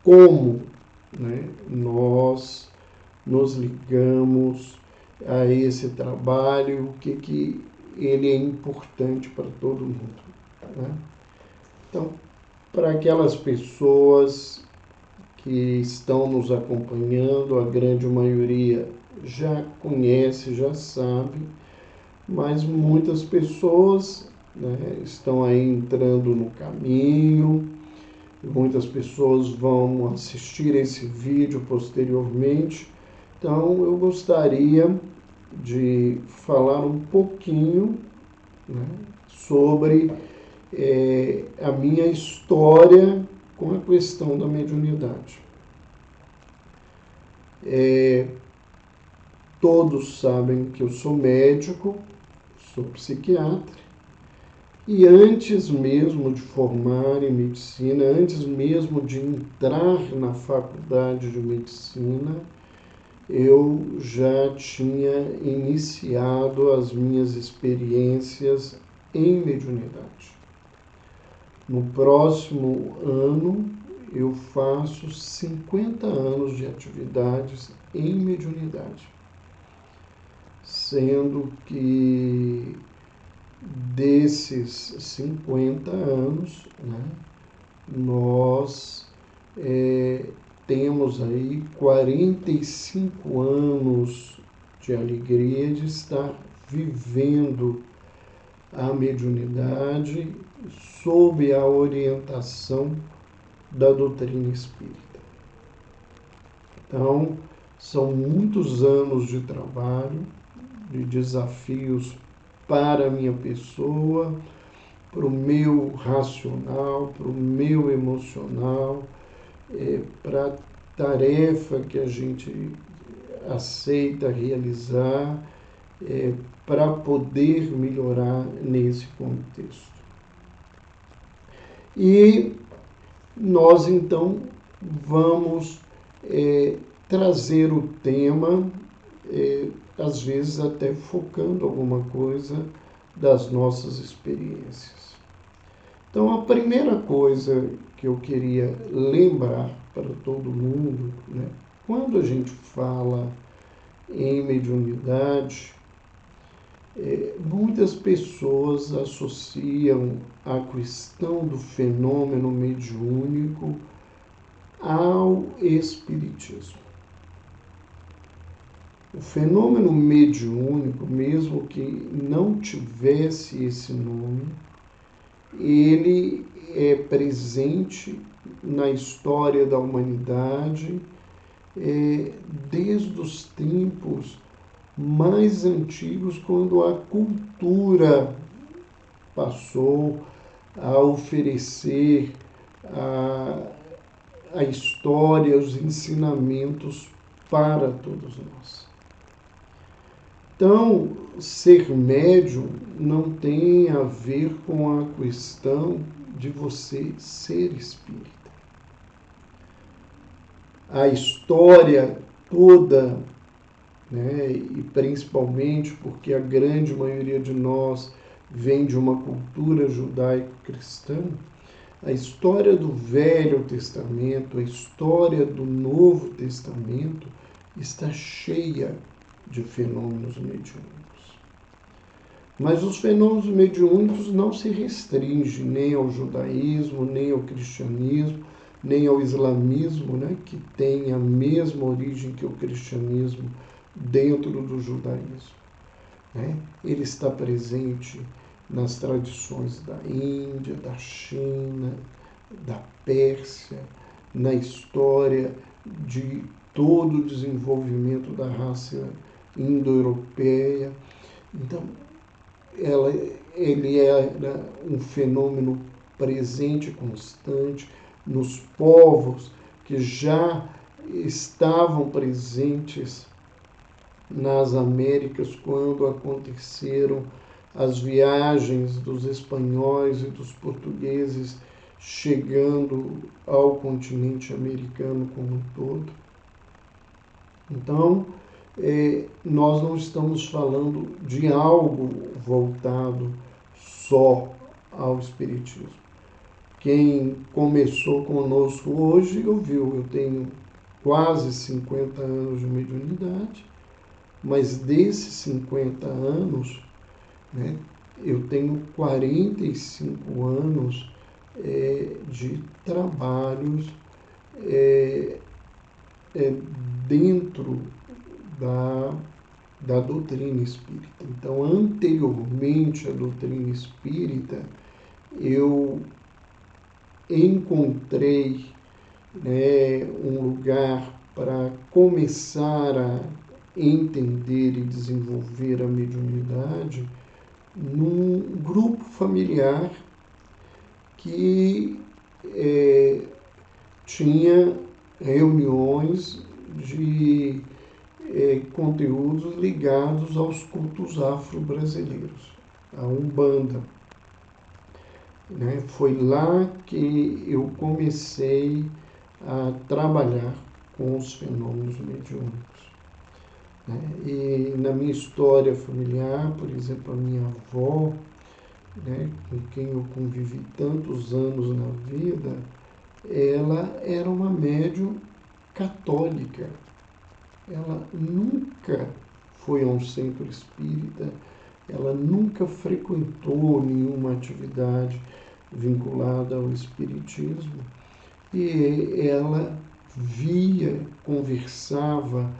como, né, nós nos ligamos a esse trabalho, o que ele é importante para todo mundo, né? Então, para aquelas pessoas que estão nos acompanhando, a grande maioria já conhece, já sabe, mas muitas pessoas, né, estão aí entrando no caminho, muitas pessoas vão assistir esse vídeo posteriormente. Então, eu gostaria de falar um pouquinho, né, sobre a minha história com a questão da mediunidade. Todos sabem que eu sou médico, sou psiquiatra, e antes mesmo de formar em medicina, antes mesmo de entrar na faculdade de medicina, eu já tinha iniciado as minhas experiências em mediunidade. No próximo ano, eu faço 50 anos de atividades em mediunidade, sendo que desses 50 anos, né, nós temos aí 45 anos de alegria de estar vivendo a mediunidade sob a orientação da doutrina espírita. Então, são muitos anos de trabalho, de desafios para a minha pessoa, para o meu racional, para o meu emocional, para a tarefa que a gente aceita realizar, para poder melhorar nesse contexto. E nós, então, vamos trazer o tema, às vezes até focando alguma coisa das nossas experiências. Então, a primeira coisa que eu queria lembrar para todo mundo, né, quando a gente fala em mediunidade, muitas pessoas associam a questão do fenômeno mediúnico ao espiritismo. O fenômeno mediúnico, mesmo que não tivesse esse nome, ele é presente na história da humanidade desde os tempos mais antigos, quando a cultura passou a oferecer a história, os ensinamentos para todos nós. Então, ser médium não tem a ver com a questão de você ser espírita. A história toda, né, e principalmente porque a grande maioria de nós vem de uma cultura judaico-cristã, a história do Velho Testamento, a história do Novo Testamento está cheia de fenômenos mediúnicos. Mas os fenômenos mediúnicos não se restringem nem ao judaísmo, nem ao cristianismo, nem ao islamismo, né, que tem a mesma origem que o cristianismo dentro do judaísmo, né? Ele está presente nas tradições da Índia, da China, da Pérsia, na história de todo o desenvolvimento da raça indo-europeia. Então, ele era um fenômeno presente, constante, nos povos que já estavam presentes nas Américas quando aconteceram as viagens dos espanhóis e dos portugueses chegando ao continente americano como um todo. Então, nós não estamos falando de algo voltado só ao espiritismo. Quem começou conosco hoje ouviu, eu tenho quase 50 anos de mediunidade, mas desses 50 anos, né, eu tenho 45 anos de trabalhos dentro da doutrina espírita. Então, anteriormente à doutrina espírita, eu encontrei, né, um lugar para começar a entender e desenvolver a mediunidade num grupo familiar que tinha reuniões de conteúdos ligados aos cultos afro-brasileiros, a Umbanda. Né? Foi lá que eu comecei a trabalhar com os fenômenos mediúnicos. Né? E na minha história familiar, por exemplo, a minha avó, né, com quem eu convivi tantos anos na vida, ela era uma médium católica. Ela nunca foi a um centro espírita, ela nunca frequentou nenhuma atividade vinculada ao espiritismo, e ela via, conversava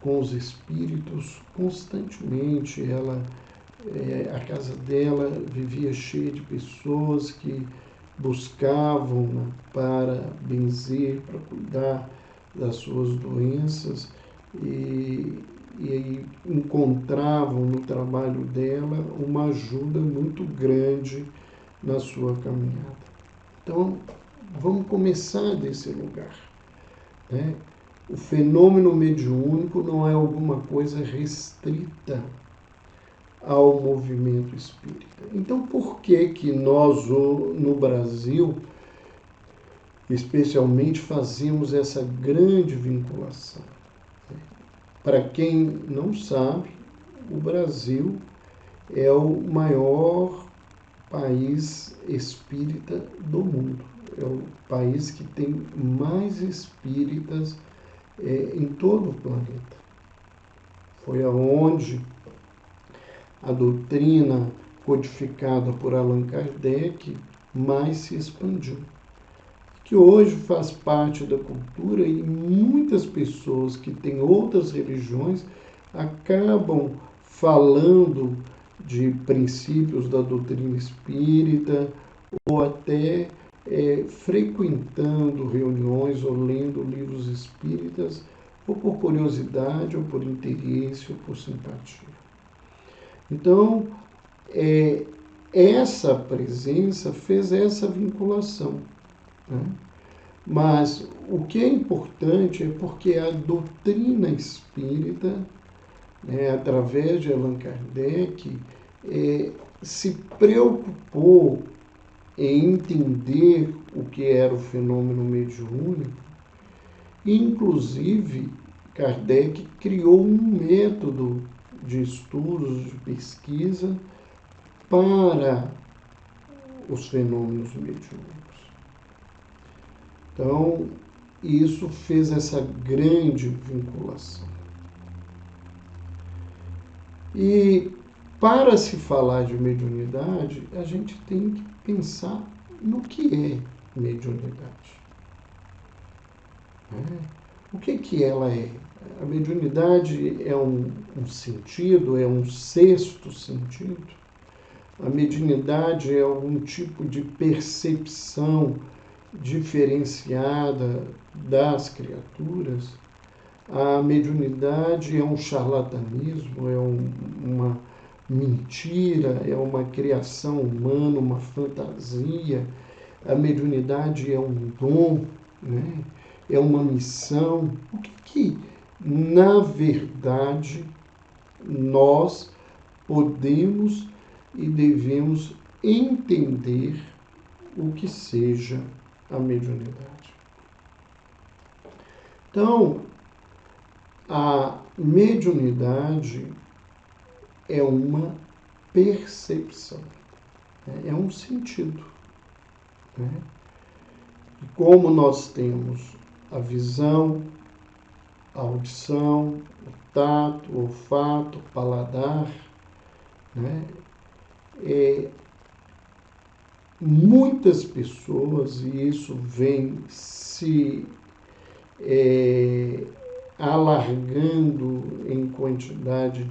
com os espíritos constantemente. A casa dela vivia cheia de pessoas que buscavam para benzer, para cuidar das suas doenças, e encontravam no trabalho dela uma ajuda muito grande na sua caminhada. Então, vamos começar desse lugar. Né? O fenômeno mediúnico não é alguma coisa restrita ao movimento espírita. Então, por que nós, no Brasil, especialmente, fazemos essa grande vinculação? Para quem não sabe, o Brasil é o maior país espírita do mundo. É o país que tem mais espíritas em todo o planeta. Foi aonde a doutrina codificada por Allan Kardec mais se expandiu, que hoje faz parte da cultura, e muitas pessoas que têm outras religiões acabam falando de princípios da doutrina espírita, ou até frequentando reuniões ou lendo livros espíritas, ou por curiosidade, ou por interesse, ou por simpatia. Então, essa presença fez essa vinculação. Né? Mas o que é importante é porque a doutrina espírita, né, através de Allan Kardec, se preocupou em entender o que era o fenômeno mediúnico. Inclusive, Kardec criou um método de estudos, de pesquisa para os fenômenos mediúnicos. Então, isso fez essa grande vinculação. E para se falar de mediunidade, a gente tem que pensar no que é mediunidade. O que ela é? A mediunidade é um sentido, é um sexto sentido. A mediunidade é algum tipo de percepção diferenciada das criaturas. A mediunidade é um charlatanismo, é uma mentira, é uma criação humana, uma fantasia. A mediunidade é um dom, né? É uma missão. O que, na verdade, nós podemos e devemos entender o que seja a mediunidade? Então, a mediunidade é uma percepção, né? É um sentido. Né? E como nós temos a visão, a audição, o tato, o olfato, o paladar, né? Muitas pessoas, e isso vem se alargando em quantidade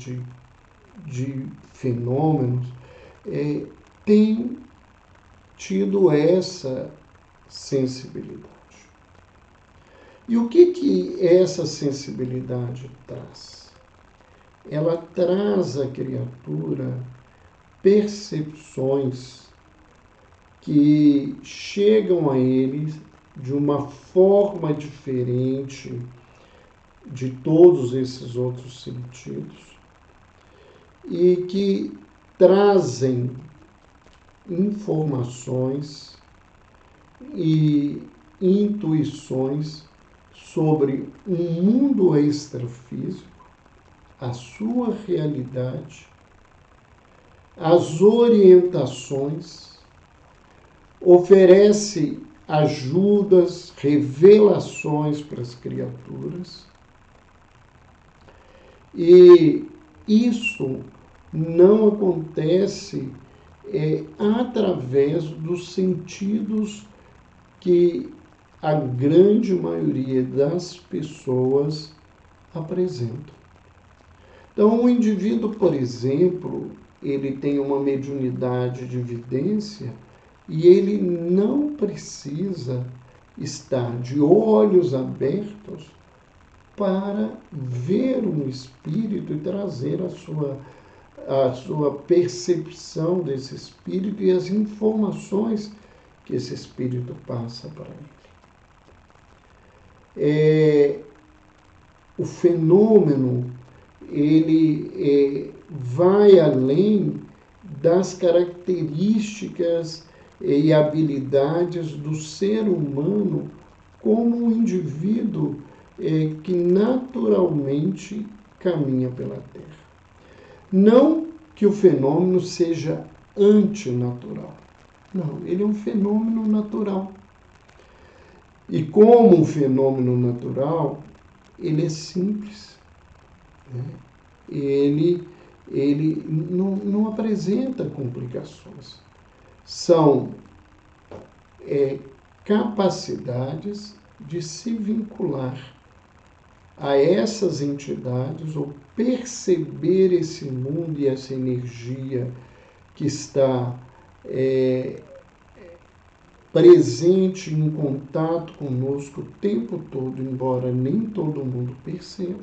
de fenômenos, têm tido essa sensibilidade. E o que essa sensibilidade traz? Ela traz à criatura percepções que chegam a eles de uma forma diferente de todos esses outros sentidos e que trazem informações e intuições sobre um mundo extrafísico, a sua realidade, as orientações, oferece ajudas, revelações para as criaturas. E isso não acontece através dos sentidos que a grande maioria das pessoas apresentam. Então, o indivíduo, por exemplo, ele tem uma mediunidade de vidência e ele não precisa estar de olhos abertos para ver um espírito e trazer a sua percepção desse espírito e as informações que esse espírito passa para ele. O fenômeno, ele vai além das características e habilidades do ser humano como um indivíduo que naturalmente caminha pela Terra. Não que o fenômeno seja antinatural. Não, ele é um fenômeno natural. E como um fenômeno natural, ele é simples. Né? Ele não apresenta complicações. São capacidades de se vincular a essas entidades ou perceber esse mundo e essa energia que está presente em contato conosco o tempo todo, embora nem todo mundo perceba,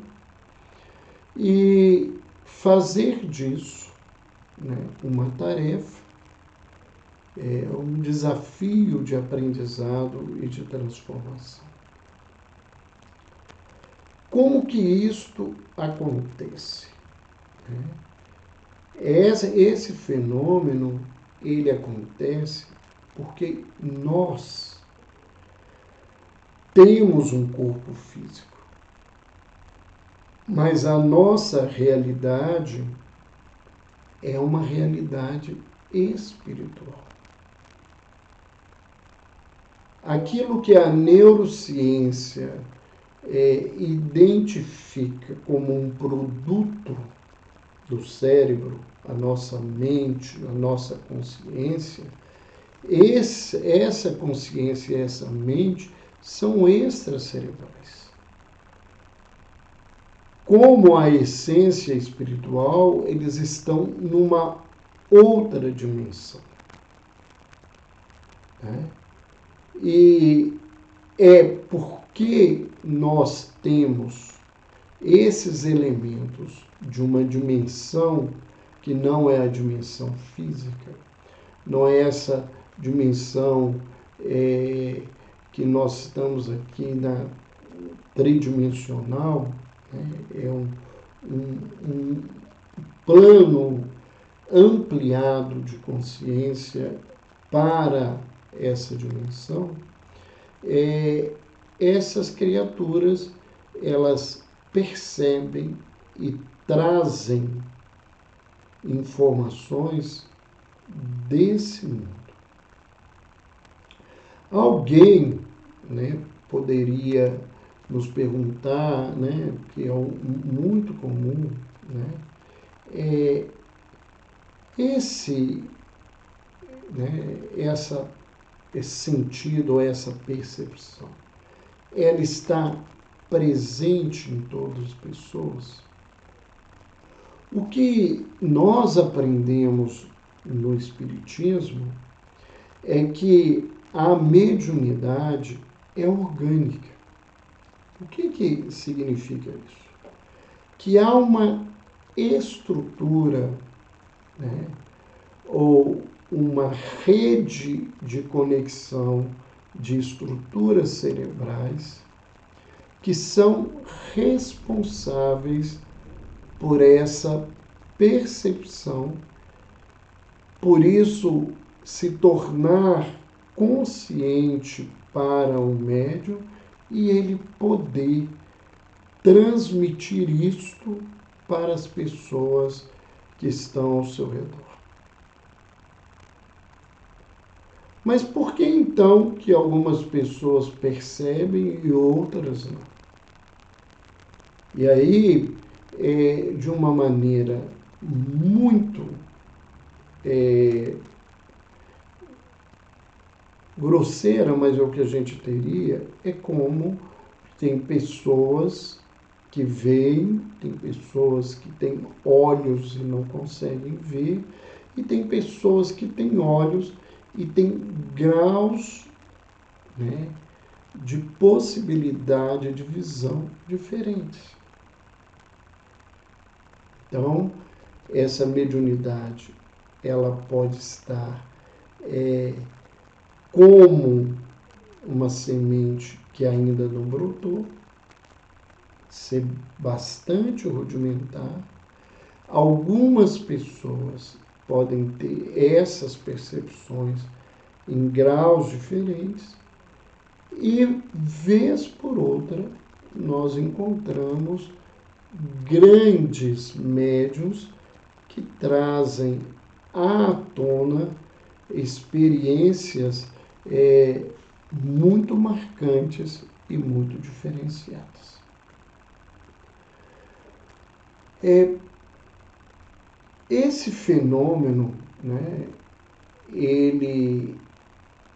e fazer disso, né, uma tarefa, um desafio de aprendizado e de transformação. Como que isto acontece? Esse fenômeno, ele acontece porque nós temos um corpo físico, mas a nossa realidade é uma realidade espiritual. Aquilo que a neurociência identifica como um produto do cérebro, a nossa mente, a nossa consciência, essa consciência e essa mente são extracerebrais. Como a essência espiritual, eles estão numa outra dimensão. Né? E é porque nós temos esses elementos de uma dimensão que não é a dimensão física, não é essa dimensão que nós estamos aqui na tridimensional, né? É um plano ampliado de consciência para essa dimensão. Essas criaturas, elas percebem e trazem informações desse mundo. Alguém né, poderia nos perguntar, né, que é muito comum, né, esse, né, esse sentido, essa percepção, ela está presente em todas as pessoas? O que nós aprendemos no Espiritismo é que a mediunidade é orgânica. O que significa isso? Que há uma estrutura, né, ou uma rede de conexão de estruturas cerebrais que são responsáveis por essa percepção, por isso se tornar consciente para o médium e ele poder transmitir isto para as pessoas que estão ao seu redor. Mas por que então que algumas pessoas percebem e outras não? E aí, de uma maneira muito grosseira, mas é o que a gente teria, é como tem pessoas que veem, tem pessoas que têm olhos e não conseguem ver, e tem pessoas que têm olhos e têm graus, né, de possibilidade de visão diferentes. Então, essa mediunidade, ela pode estar como uma semente que ainda não brotou, ser bastante rudimentar. Algumas pessoas podem ter essas percepções em graus diferentes e, vez por outra, nós encontramos grandes médiuns que trazem à tona experiências muito marcantes e muito diferenciadas. Esse fenômeno, né, ele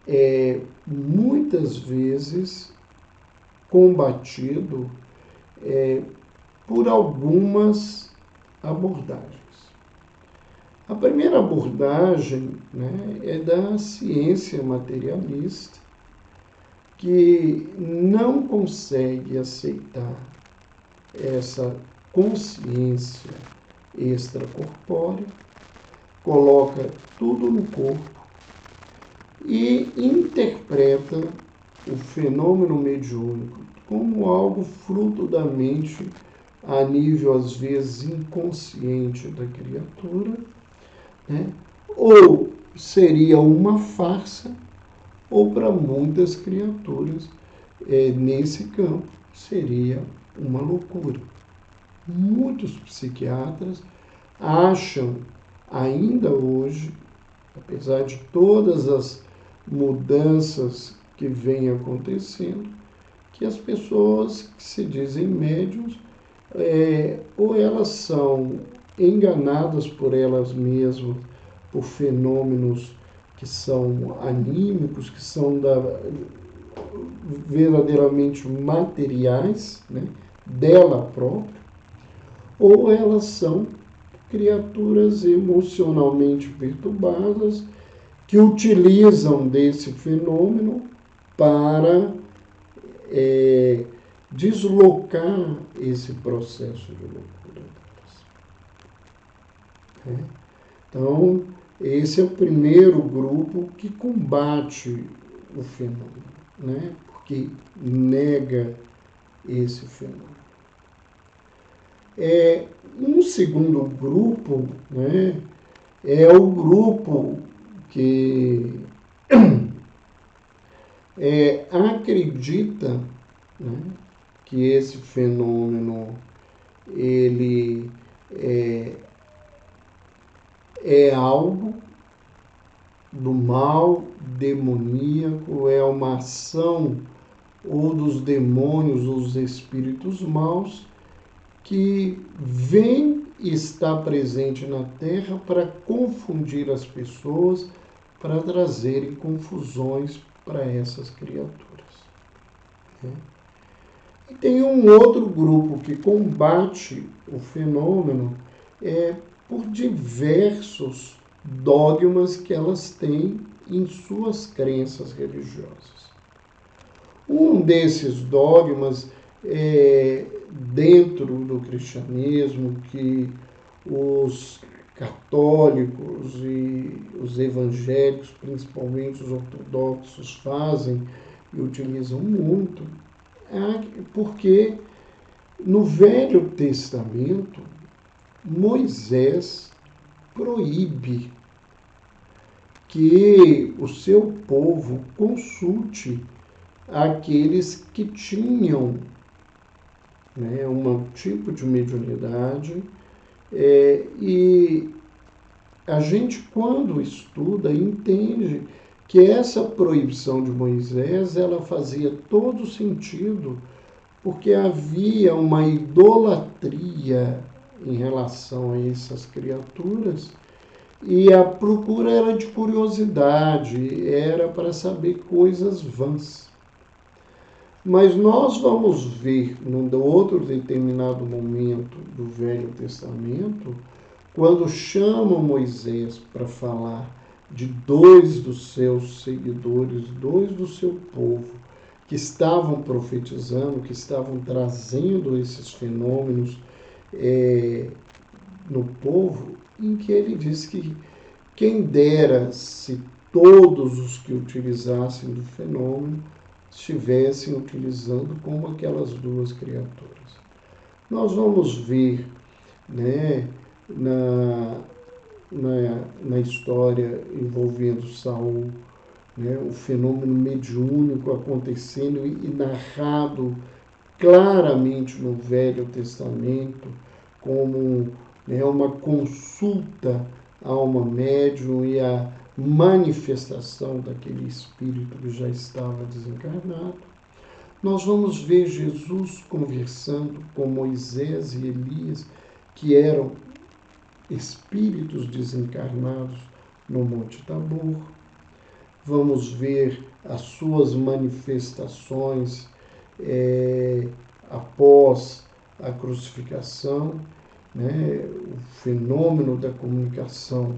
é muitas vezes combatido por algumas abordagens. A primeira abordagem, né, é da ciência materialista, que não consegue aceitar essa consciência extracorpórea, coloca tudo no corpo e interpreta o fenômeno mediúnico como algo fruto da mente, a nível às vezes inconsciente da criatura, né? Ou seria uma farsa, ou para muitas criaturas, nesse campo, seria uma loucura. Muitos psiquiatras acham, ainda hoje, apesar de todas as mudanças que vêm acontecendo, que as pessoas que se dizem médiuns, ou elas são enganadas por elas mesmas, por fenômenos que são anímicos, que são verdadeiramente materiais, né, dela própria, ou elas são criaturas emocionalmente perturbadas que utilizam desse fenômeno para deslocar esse processo de loucura delas. Então, esse é o primeiro grupo que combate o fenômeno, né? Porque nega esse fenômeno. Um segundo grupo, né, é o grupo que acredita, né, que esse fenômeno ele é algo do mal demoníaco, é uma ação ou dos demônios ou dos espíritos maus que vem e está presente na Terra para confundir as pessoas, para trazerem confusões para essas criaturas. E tem um outro grupo que combate o fenômeno por diversos dogmas que elas têm em suas crenças religiosas. Um desses dogmas dentro do cristianismo que os católicos e os evangélicos, principalmente os ortodoxos, fazem e utilizam muito, porque no Velho Testamento Moisés proíbe que o seu povo consulte aqueles que tinham um tipo de mediunidade, e a gente, quando estuda, entende que essa proibição de Moisés ela fazia todo sentido, porque havia uma idolatria em relação a essas criaturas, e a procura era de curiosidade, era para saber coisas vãs. Mas nós vamos ver, num outro determinado momento do Velho Testamento, quando chamam Moisés para falar de 2 dos seus seguidores, 2 do seu povo, que estavam profetizando, que estavam trazendo esses fenômenos no povo, em que ele diz que quem dera se todos os que utilizassem do fenômeno estivessem utilizando como aquelas 2 criaturas. Nós vamos ver na história envolvendo Saul, o fenômeno mediúnico acontecendo e narrado claramente no Velho Testamento como uma consulta a uma médium e a manifestação daquele espírito que já estava desencarnado. Nós vamos ver Jesus conversando com Moisés e Elias, que eram espíritos desencarnados no Monte Tabor. Vamos ver as suas manifestações após a crucificação, o fenômeno da comunicação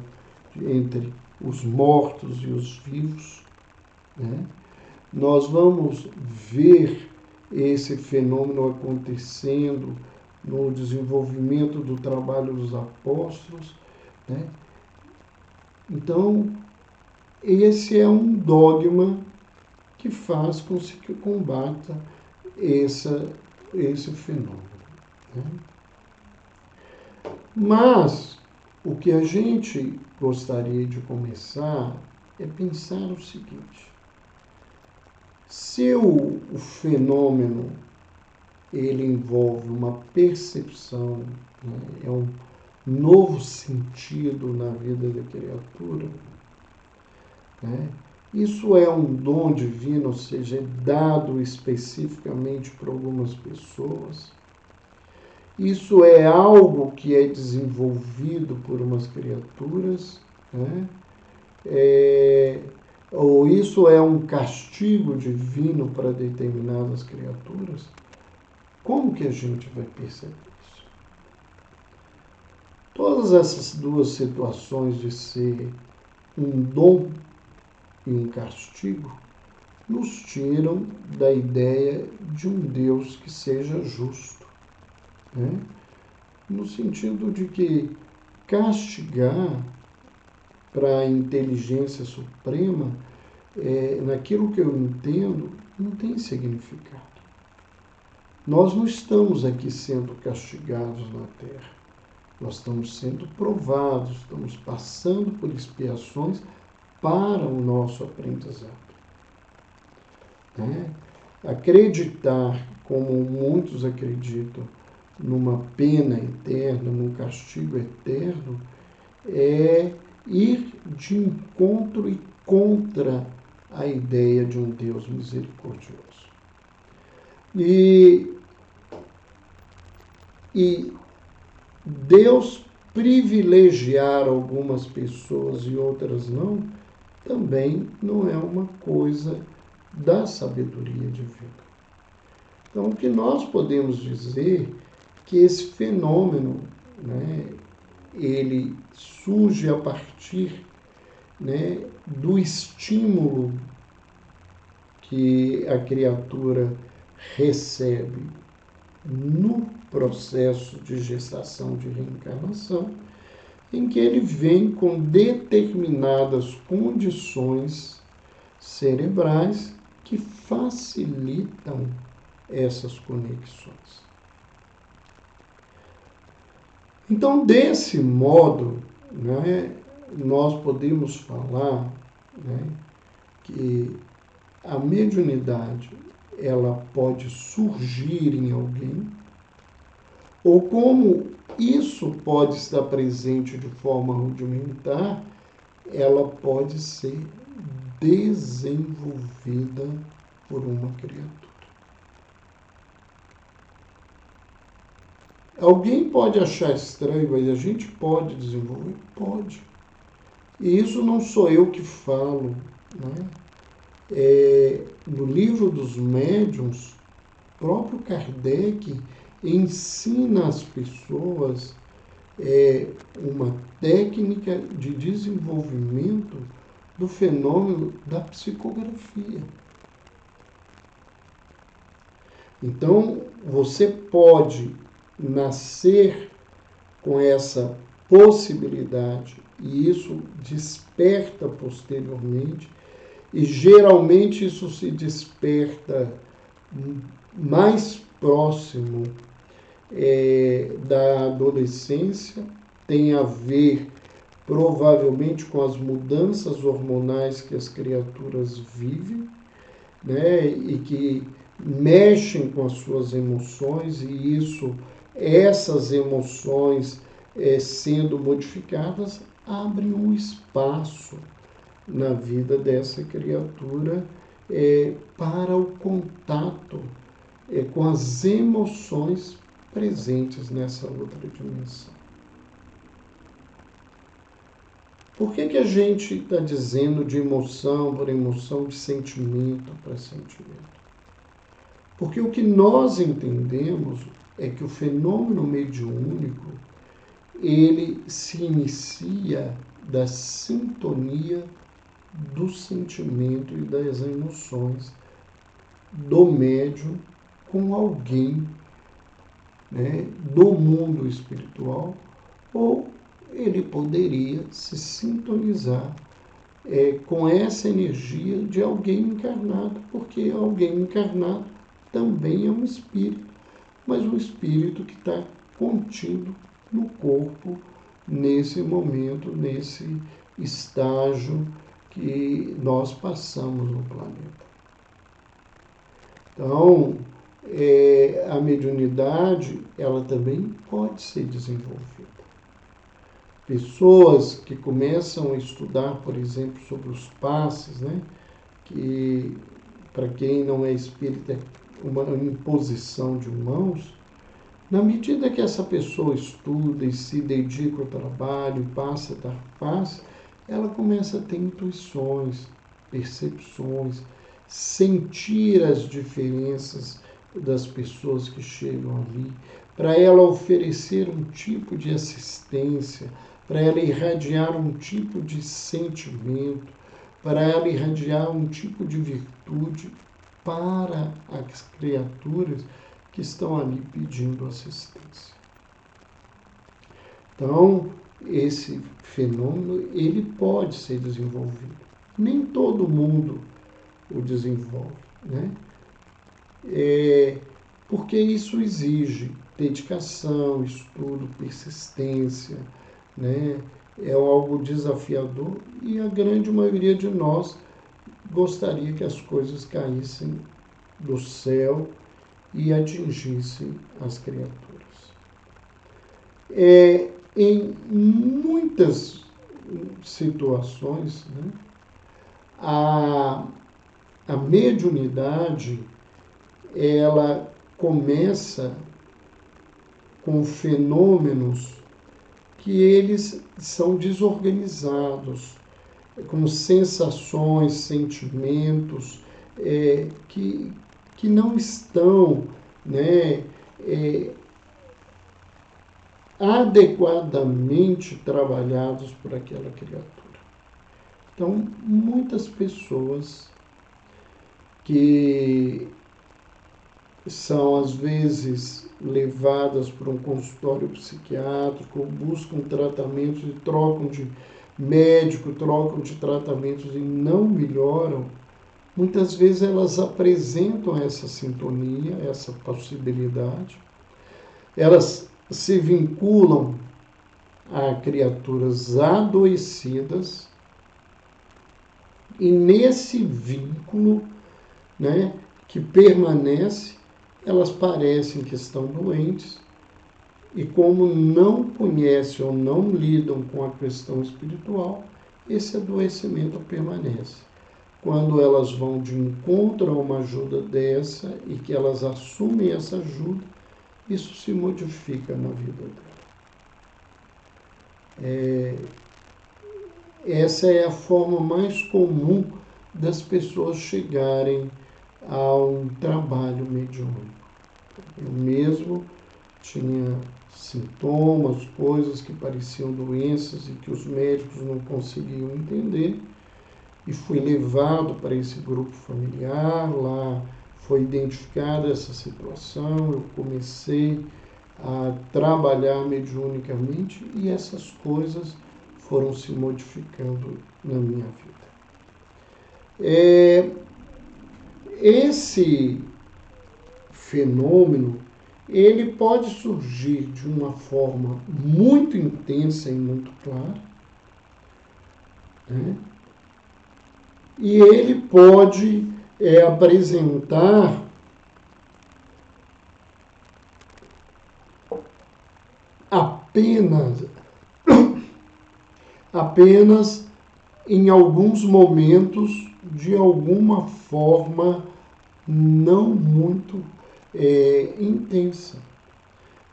entre os mortos e os vivos. Nós vamos ver esse fenômeno acontecendo no desenvolvimento do trabalho dos apóstolos. Então, esse é um dogma que faz com que combata esse fenômeno. Mas o que a gente gostaria de começar é pensar o seguinte: se o fenômeno ele envolve uma percepção, é um novo sentido na vida da criatura, isso é um dom divino, ou seja, é dado especificamente por algumas pessoas. Isso é algo que é desenvolvido por umas criaturas, ou isso é um castigo divino para determinadas criaturas. Como que a gente vai perceber isso? Todas essas 2 situações de ser um dom e um castigo nos tiram da ideia de um Deus que seja justo, no sentido de que castigar para a inteligência suprema, naquilo que eu entendo, não tem significado. Nós não estamos aqui sendo castigados na Terra. Nós estamos sendo provados, estamos passando por expiações para o nosso aprendizado. Acreditar, como muitos acreditam, numa pena eterna, num castigo eterno, é ir de encontro e contra a ideia de um Deus misericordioso. E Deus privilegiar algumas pessoas e outras não, também não é uma coisa da sabedoria divina. Então, o que nós podemos dizer que esse fenômeno, né, ele surge a partir, né, do estímulo que a criatura recebe no processo de gestação de reencarnação, em que ele vem com determinadas condições cerebrais que facilitam essas conexões. Então, desse modo, né, nós podemos falar, né, que a mediunidade ela pode surgir em alguém, ou como isso pode estar presente de forma rudimentar, ela pode ser desenvolvida por uma criatura. Alguém pode achar estranho, mas a gente pode desenvolver? Pode. E isso não sou eu que falo, né? No livro dos médiuns, próprio Kardec ensina às pessoas uma técnica de desenvolvimento do fenômeno da psicografia. Então, você pode nascer com essa possibilidade e isso desperta posteriormente, e geralmente isso se desperta mais próximo da adolescência, tem a ver provavelmente com as mudanças hormonais que as criaturas vivem, né, e que mexem com as suas emoções, e essas emoções sendo modificadas abrem um espaço na vida dessa criatura para o contato com as emoções presentes nessa outra dimensão. Por que a gente está dizendo de emoção por emoção, de sentimento para sentimento? Porque o que nós entendemos é que o fenômeno mediúnico, ele se inicia da sintonia do sentimento e das emoções do médium com alguém, né, do mundo espiritual, ou ele poderia se sintonizar com essa energia de alguém encarnado, porque alguém encarnado também é um espírito, mas um espírito que está contido no corpo nesse momento, nesse estágio que nós passamos no planeta. Então, a mediunidade, ela também pode ser desenvolvida. Pessoas que começam a estudar, por exemplo, sobre os passes, né, que, para quem não é espírita, é uma imposição de mãos, na medida que essa pessoa estuda e se dedica ao trabalho, passa a dar passe, ela começa a ter intuições, percepções, sentir as diferenças das pessoas que chegam ali, para ela oferecer um tipo de assistência, para ela irradiar um tipo de sentimento, para ela irradiar um tipo de virtude para as criaturas que estão ali pedindo assistência. Então, esse fenômeno, ele pode ser desenvolvido. Nem todo mundo o desenvolve, né? Porque isso exige dedicação, estudo, persistência, né? É algo desafiador e a grande maioria de nós gostaria que as coisas caíssem do céu e atingissem as criaturas. Em muitas situações, né, a mediunidade ela começa com fenômenos que eles são desorganizados, com sensações, sentimentos que não estão, né, adequadamente trabalhados por aquela criatura. Então, muitas pessoas que são, às vezes, levadas para um consultório psiquiátrico, buscam tratamentos e trocam de médico, trocam de tratamentos e não melhoram, muitas vezes elas apresentam essa sintonia, essa possibilidade. Elas se vinculam a criaturas adoecidas e nesse vínculo, né, que permanece, elas parecem que estão doentes e como não conhecem ou não lidam com a questão espiritual, esse adoecimento permanece. Quando elas vão de encontro a uma ajuda dessa e que elas assumem essa ajuda, isso se modifica na vida dela. Essa é a forma mais comum das pessoas chegarem a um trabalho mediúnico. Eu mesmo tinha sintomas, coisas que pareciam doenças e que os médicos não conseguiam entender, e fui levado para esse grupo familiar. Lá foi identificada essa situação, eu comecei a trabalhar mediunicamente e essas coisas foram se modificando na minha vida. Esse fenômeno, ele pode surgir de uma forma muito intensa e muito clara, né? E ele pode apresentar apenas em alguns momentos, de alguma forma não muito intensa.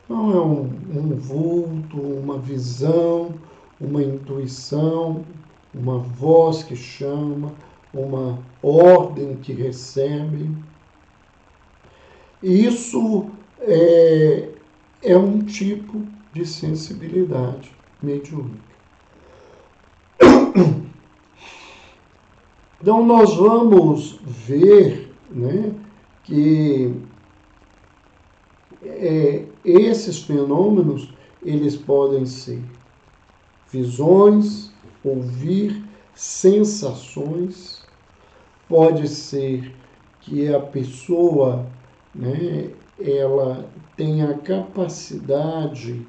Não é um vulto, uma visão, uma intuição, uma voz que chama, uma ordem que recebe. Isso é um tipo de sensibilidade mediúnica. Então, nós vamos ver, né, que esses fenômenos, eles podem ser visões, ouvir, sensações, pode ser que a pessoa, né, ela tenha a capacidade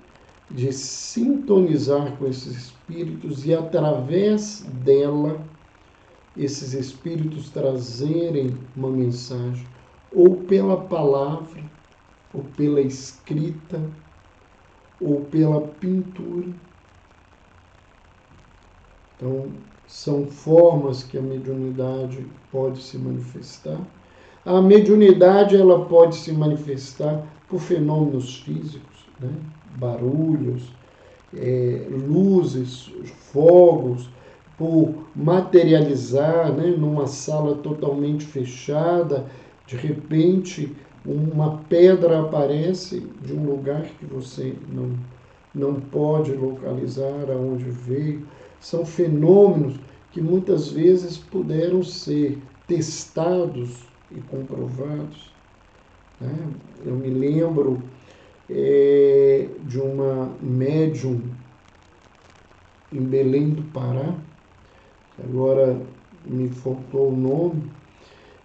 de sintonizar com esses espíritos e, através dela, esses espíritos trazerem uma mensagem, ou pela palavra, ou pela escrita, ou pela pintura. Então, são formas que a mediunidade pode se manifestar. A mediunidade, ela pode se manifestar por fenômenos físicos, né? Barulhos, luzes, fogos, por materializar, né, numa sala totalmente fechada, de repente uma pedra aparece de um lugar que você não pode localizar aonde veio. São fenômenos que muitas vezes puderam ser testados e comprovados, né? Eu me lembro de uma médium em Belém do Pará, agora me faltou o nome,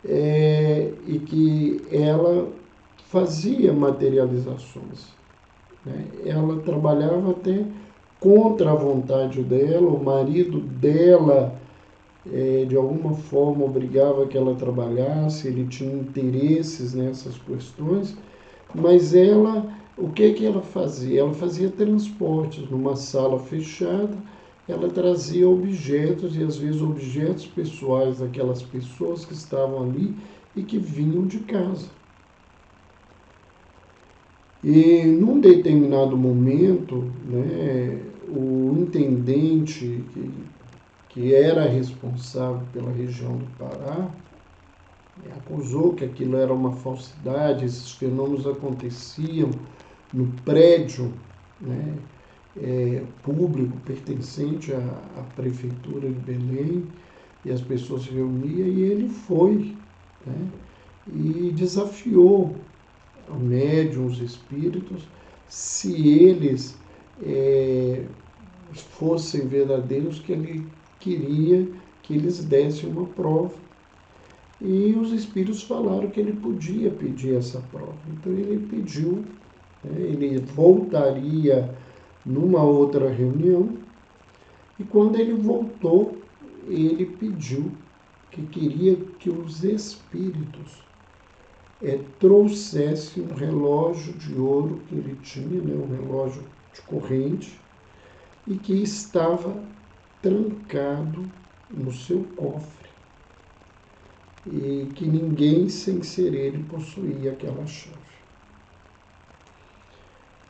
e que ela fazia materializações, né? Ela trabalhava até contra a vontade dela, o marido dela, de alguma forma, obrigava que ela trabalhasse, ele tinha interesses nessas questões, mas ela, o que ela fazia? Ela fazia transportes numa sala fechada. Ela trazia objetos, e às vezes objetos pessoais daquelas pessoas que estavam ali e que vinham de casa. E num determinado momento, né, o intendente que era responsável pela região do Pará acusou que aquilo era uma falsidade, esses fenômenos aconteciam no prédio, né, público pertencente à prefeitura de Belém, e as pessoas se reuniam, e ele foi, né, e desafiou o médium, os espíritos, se eles fossem verdadeiros, que ele queria que eles dessem uma prova. E os espíritos falaram que ele podia pedir essa prova. Então ele pediu, né, ele voltaria numa outra reunião, e quando ele voltou, ele pediu que queria que os espíritos trouxessem um relógio de ouro que ele tinha, né, um relógio de corrente, e que estava trancado no seu cofre, e que ninguém sem ser ele possuía aquela chave.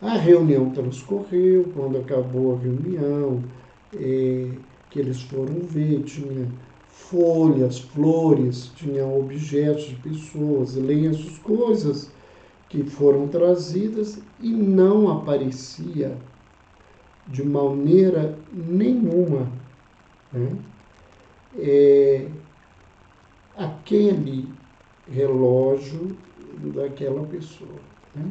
A reunião transcorreu. Quando acabou a reunião, que eles foram ver, tinha folhas, flores, tinha objetos de pessoas, lenços, coisas que foram trazidas, e não aparecia de maneira nenhuma, né, aquele relógio daquela pessoa, né?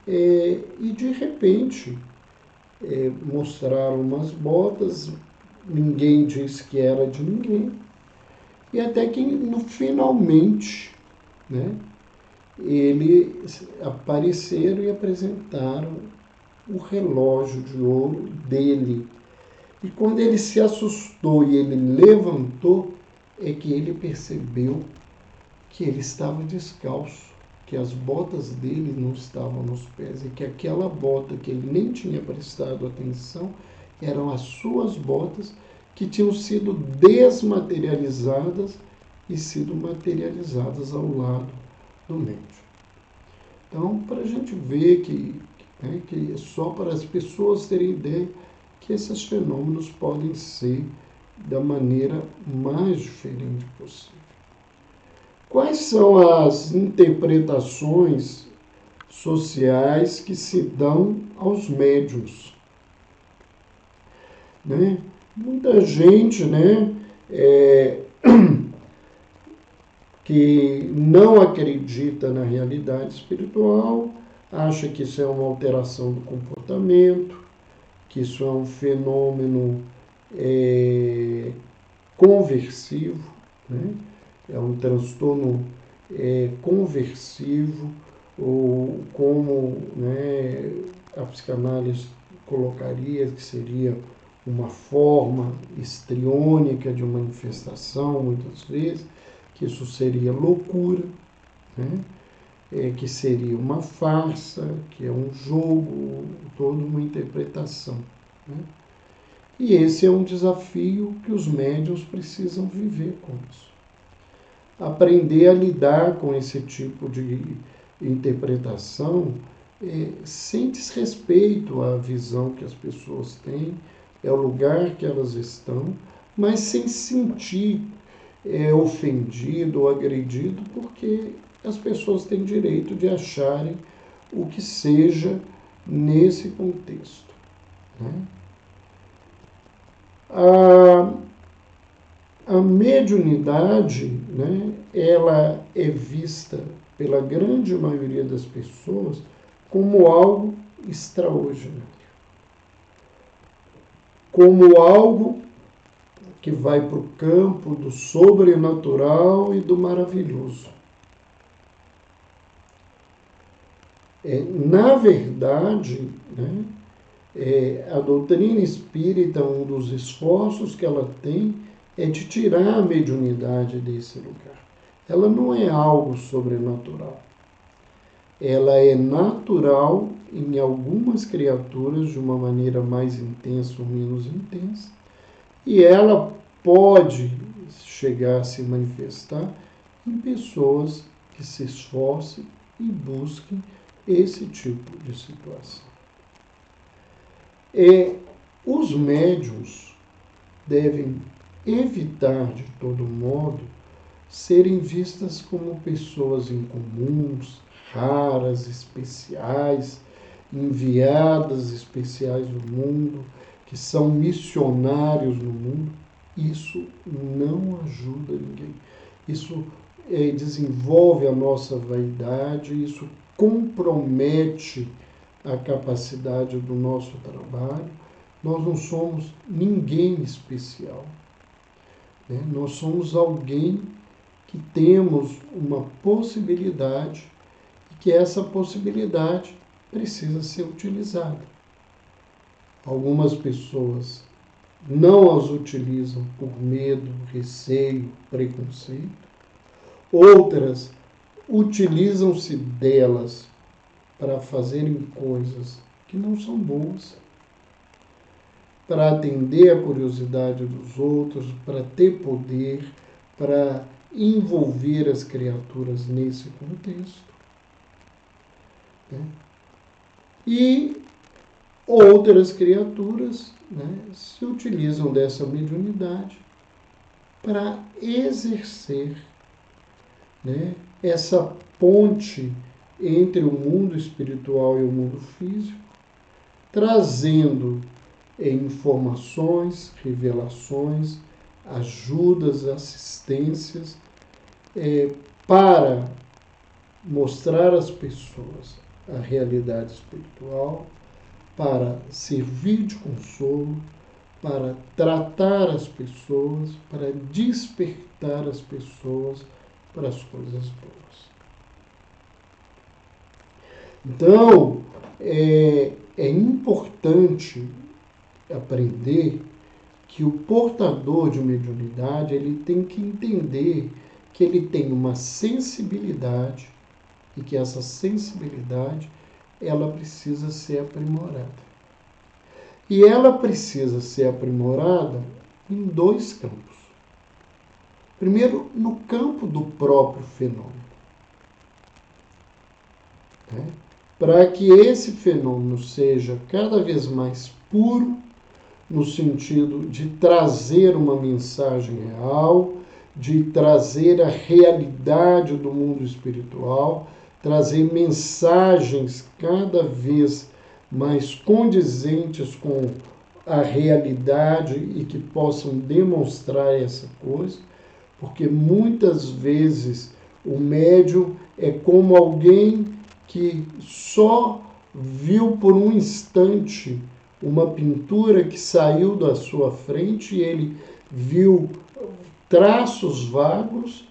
E de repente mostraram umas botas, ninguém disse que era de ninguém, e até que finalmente, né, eles apareceram e apresentaram o relógio de ouro dele. E quando ele se assustou e ele levantou, é que ele percebeu que ele estava descalço, que as botas dele não estavam nos pés, e que aquela bota que ele nem tinha prestado atenção eram as suas botas, que tinham sido desmaterializadas e sido materializadas ao lado do médium. Então, para a gente ver que só para as pessoas terem ideia que esses fenômenos podem ser da maneira mais diferente possível. Quais são as interpretações sociais que se dão aos médiuns? Né? Muita gente, né, que não acredita na realidade espiritual, acha que isso é uma alteração do comportamento, que isso é um fenômeno conversivo, né? É um transtorno conversivo, ou como, né, a psicanálise colocaria que seria uma forma histriônica de manifestação, muitas vezes, que isso seria loucura, né? Que seria uma farsa, que é um jogo, toda uma interpretação, né? E esse é um desafio que os médiuns precisam viver com isso. Aprender a lidar com esse tipo de interpretação sem desrespeito à visão que as pessoas têm, é o lugar que elas estão, mas sem sentir ofendido ou agredido, porque as pessoas têm direito de acharem o que seja nesse contexto, né? A mediunidade, né, ela é vista pela grande maioria das pessoas como algo extraordinário, como algo que vai para o campo do sobrenatural e do maravilhoso. Na verdade, né, a doutrina espírita, um dos esforços que ela tem é de tirar a mediunidade desse lugar. Ela não é algo sobrenatural. Ela é natural em algumas criaturas de uma maneira mais intensa ou menos intensa, e ela pode chegar a se manifestar em pessoas que se esforcem e busquem esse tipo de situação. Os médiuns devem evitar, de todo modo, serem vistas como pessoas incomuns, raras, especiais, enviadas especiais do mundo, que são missionários no mundo. Isso não ajuda ninguém. Isso desenvolve a nossa vaidade, isso compromete a capacidade do nosso trabalho. Nós não somos ninguém especial, né? Nós somos alguém que temos uma possibilidade e que essa possibilidade precisa ser utilizada. Algumas pessoas não as utilizam por medo, receio, preconceito. Outras utilizam-se delas para fazerem coisas que não são boas, para atender a curiosidade dos outros, para ter poder, para envolver as criaturas nesse contexto, né? E outras criaturas, né, se utilizam dessa mediunidade para exercer, né, essa ponte entre o mundo espiritual e o mundo físico, trazendo informações, revelações, ajudas, assistências, para mostrar às pessoas a realidade espiritual, para servir de consolo, para tratar as pessoas, para despertar as pessoas para as coisas boas. Então, é importante aprender que o portador de mediunidade, ele tem que entender que ele tem uma sensibilidade e que essa sensibilidade ela precisa ser aprimorada. E ela precisa ser aprimorada em dois campos. Primeiro, no campo do próprio fenômeno, né? Para que esse fenômeno seja cada vez mais puro, no sentido de trazer uma mensagem real, de trazer a realidade do mundo espiritual, trazer mensagens cada vez mais condizentes com a realidade e que possam demonstrar essa coisa, porque muitas vezes o médium é como alguém que só viu por um instante uma pintura que saiu da sua frente e ele viu traços vagos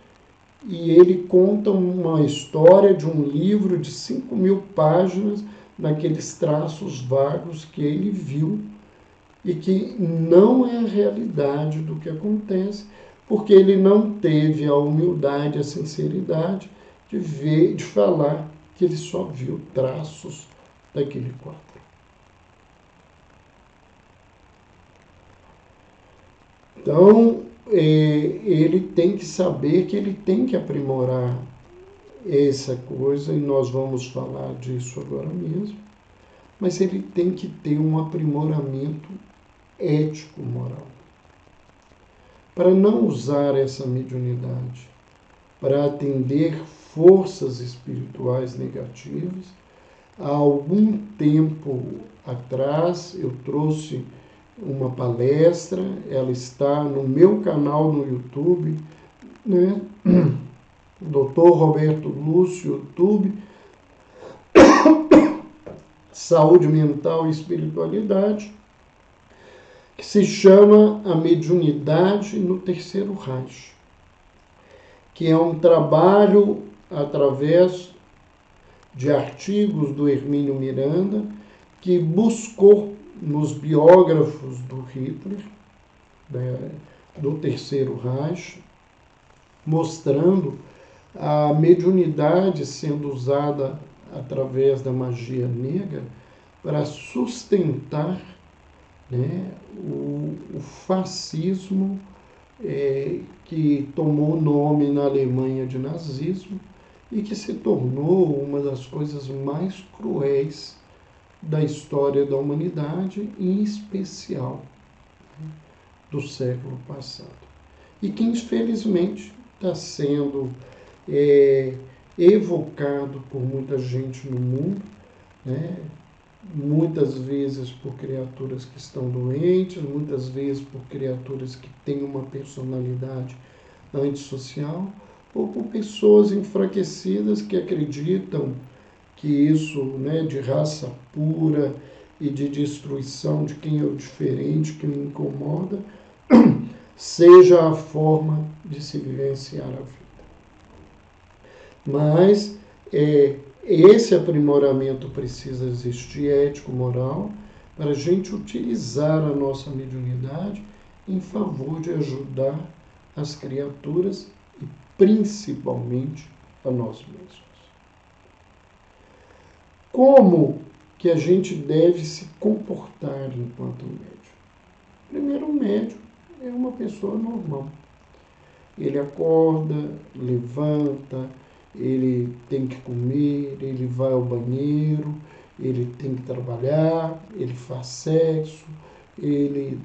e ele conta uma história de um livro de 5.000 páginas naqueles traços vagos que ele viu e que não é a realidade do que acontece, porque ele não teve a humildade, a sinceridade de falar que ele só viu traços daquele quadro. Então, ele tem que saber que ele tem que aprimorar essa coisa, e nós vamos falar disso agora mesmo, mas ele tem que ter um aprimoramento ético-moral, para não usar essa mediunidade para atender forças espirituais negativas. Há algum tempo atrás eu trouxe uma palestra, ela está no meu canal no YouTube, né? Dr. Roberto Lúcio, YouTube, Saúde Mental e Espiritualidade, que se chama A Mediunidade no Terceiro Reich, que é um trabalho através de artigos do Hermínio Miranda, que buscou nos biógrafos do Hitler, do Terceiro Reich, mostrando a mediunidade sendo usada através da magia negra para sustentar, né, o fascismo que tomou nome na Alemanha de nazismo e que se tornou uma das coisas mais cruéis da história da humanidade, em especial do século passado. E que, infelizmente, está sendo evocado por muita gente no mundo, né? Muitas vezes por criaturas que estão doentes, muitas vezes por criaturas que têm uma personalidade antissocial, ou por pessoas enfraquecidas que acreditam que isso, né, de raça pura e de destruição de quem é o diferente, que me incomoda, seja a forma de se vivenciar a vida. Mas esse aprimoramento precisa existir ético, moral, para a gente utilizar a nossa mediunidade em favor de ajudar as criaturas e principalmente a nós mesmos. Como que a gente deve se comportar enquanto médium? Primeiro, o médium é uma pessoa normal. Ele acorda, levanta, ele tem que comer, ele vai ao banheiro, ele tem que trabalhar, ele faz sexo, ele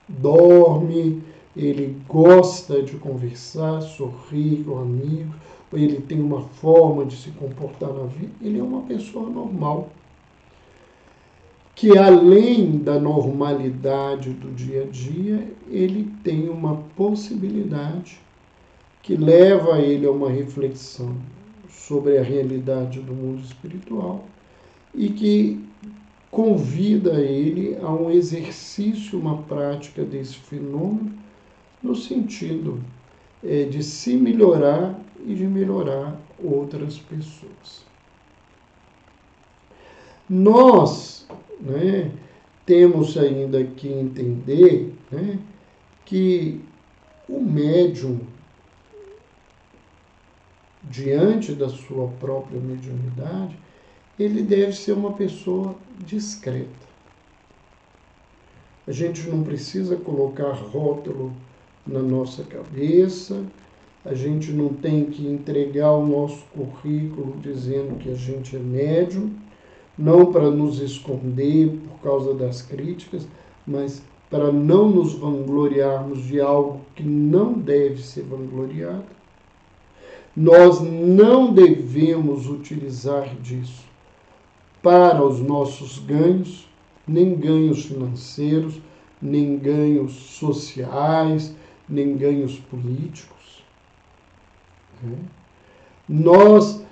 dorme, ele gosta de conversar, sorrir com amigos, ele tem uma forma de se comportar na vida, ele é uma pessoa normal. Que além da normalidade do dia a dia, ele tem uma possibilidade que leva ele a uma reflexão sobre a realidade do mundo espiritual e que convida ele a um exercício, uma prática desse fenômeno, no sentido de se melhorar e de melhorar outras pessoas. Nós, né, temos ainda que entender, né, que o médium, diante da sua própria mediunidade, ele deve ser uma pessoa discreta. A gente não precisa colocar rótulo na nossa cabeça, a gente não tem que entregar o nosso currículo dizendo que a gente é médium, não para nos esconder por causa das críticas, mas para não nos vangloriarmos de algo que não deve ser vangloriado. Nós não devemos utilizar disso para os nossos ganhos, nem ganhos financeiros, nem ganhos sociais, nem ganhos políticos. Nós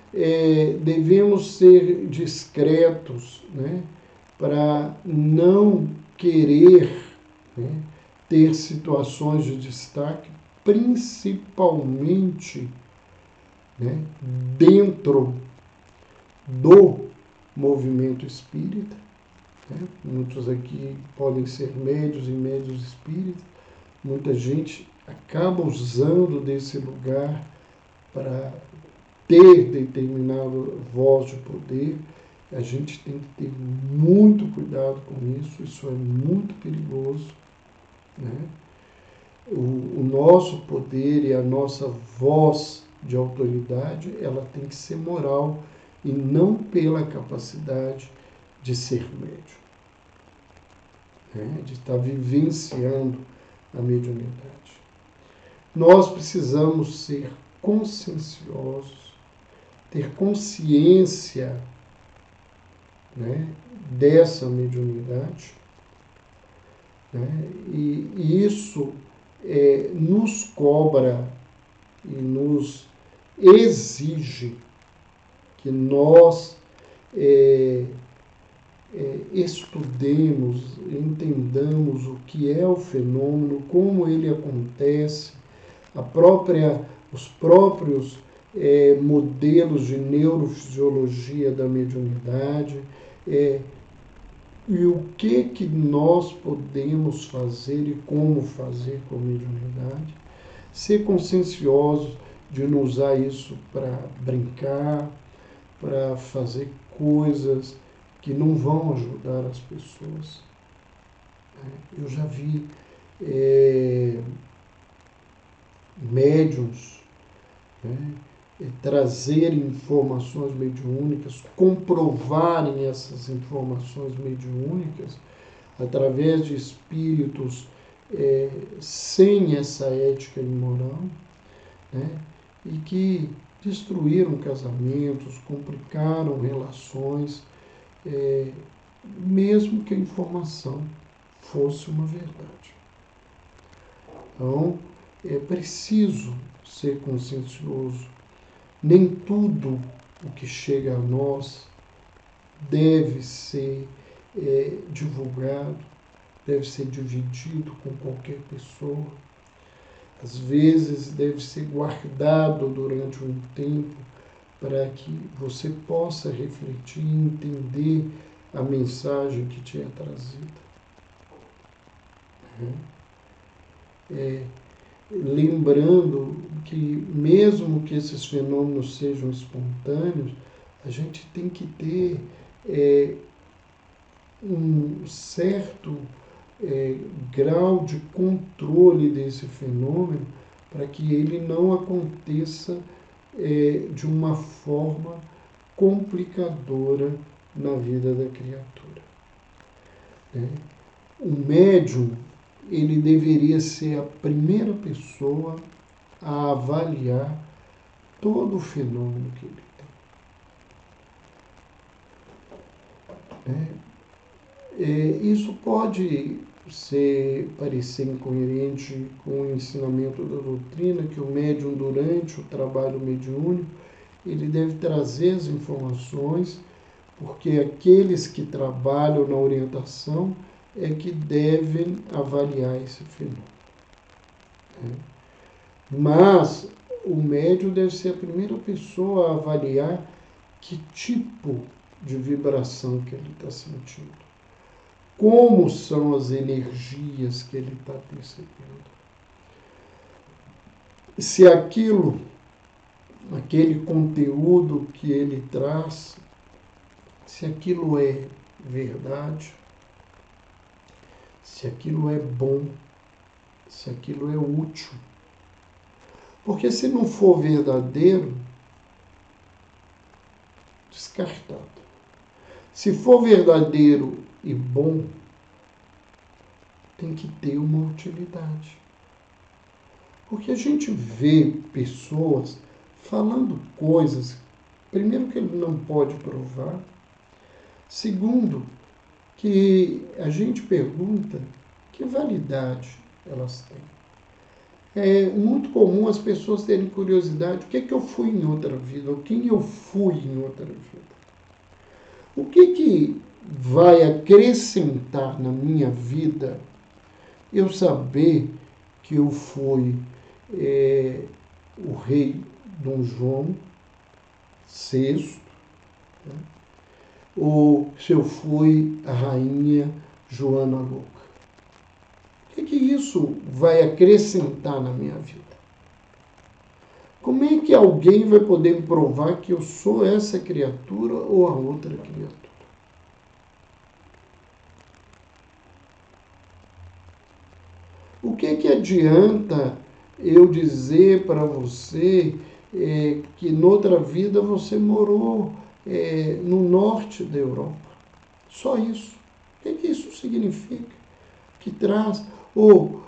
devemos ser discretos, né, para não querer, né, ter situações de destaque, principalmente, né, dentro do movimento espírita. Né? Muitos aqui podem ser médios e médios espíritas. Muita gente acaba usando desse lugar para ter determinada voz de poder. A gente tem que ter muito cuidado com isso é muito perigoso. Né? O nosso poder e a nossa voz de autoridade, ela tem que ser moral e não pela capacidade de ser médium, né? De estar vivenciando a mediunidade. Nós precisamos ser conscienciosos, ter consciência, né, dessa mediunidade, né? E isso nos cobra e nos exige que nós estudemos, entendamos o que é o fenômeno, como ele acontece, os próprios modelos de neurofisiologia da mediunidade, e o que nós podemos fazer e como fazer com a mediunidade, ser conscienciosos de não usar isso para brincar, para fazer coisas que não vão ajudar as pessoas. Eu já vi médiums, né, trazerem informações mediúnicas, comprovarem essas informações mediúnicas através de espíritos sem essa ética e moral, né? E que destruíram casamentos, complicaram relações, mesmo que a informação fosse uma verdade. Então, é preciso ser consciencioso. Nem tudo o que chega a nós deve ser divulgado, deve ser dividido com qualquer pessoa. Às vezes deve ser guardado durante um tempo para que você possa refletir e entender a mensagem que te é trazida. Lembrando que mesmo que esses fenômenos sejam espontâneos, a gente tem que ter um certo grau de controle desse fenômeno para que ele não aconteça de uma forma complicadora na vida da criatura. O médium, ele deveria ser a primeira pessoa a avaliar todo o fenômeno que ele tem. Isso pode parecer incoerente com o ensinamento da doutrina, que o médium, durante o trabalho mediúnico, ele deve trazer as informações, porque aqueles que trabalham na orientação é que devem avaliar esse fenômeno. Mas o médium deve ser a primeira pessoa a avaliar que tipo de vibração que ele está sentindo. Como são as energias que ele está percebendo. Se aquele conteúdo que ele traz, se aquilo é verdade, se aquilo é bom, se aquilo é útil. Porque se não for verdadeiro, descartado. Se for verdadeiro e bom, tem que ter uma utilidade. Porque a gente vê pessoas falando coisas, primeiro, que ele não pode provar, segundo, que a gente pergunta que validade elas têm. É muito comum as pessoas terem curiosidade: o que é que eu fui em outra vida? Ou quem eu fui em outra vida? O que vai acrescentar na minha vida eu saber que eu fui o rei Dom João VI, né? Ou se eu fui a rainha Joana Louca? O que isso vai acrescentar na minha vida? Como é que alguém vai poder provar que eu sou essa criatura ou a outra criatura? O que adianta eu dizer para você que noutra vida você morou no norte da Europa? Só isso. O que isso significa? Que traz? Ou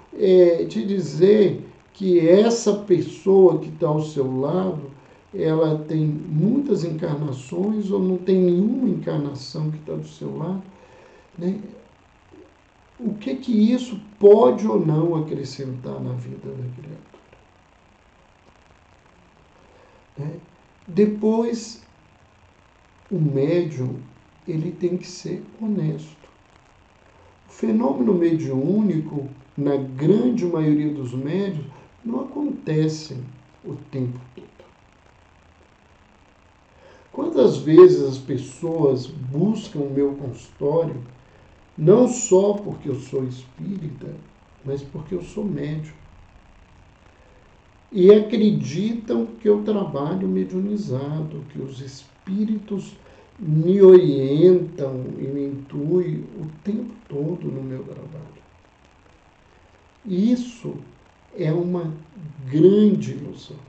te dizer que essa pessoa que está ao seu lado, ela tem muitas encarnações ou não tem nenhuma encarnação que está do seu lado, né? O que isso pode ou não acrescentar na vida da criatura? Né? Depois, o médium, ele tem que ser honesto. O fenômeno mediúnico, na grande maioria dos médiuns, não acontece o tempo todo. Quantas vezes as pessoas buscam o meu consultório, não só porque eu sou espírita, mas porque eu sou médium. E acreditam que eu trabalho mediunizado, que os espíritos me orientam e me intuem o tempo todo no meu trabalho. Isso é uma grande ilusão.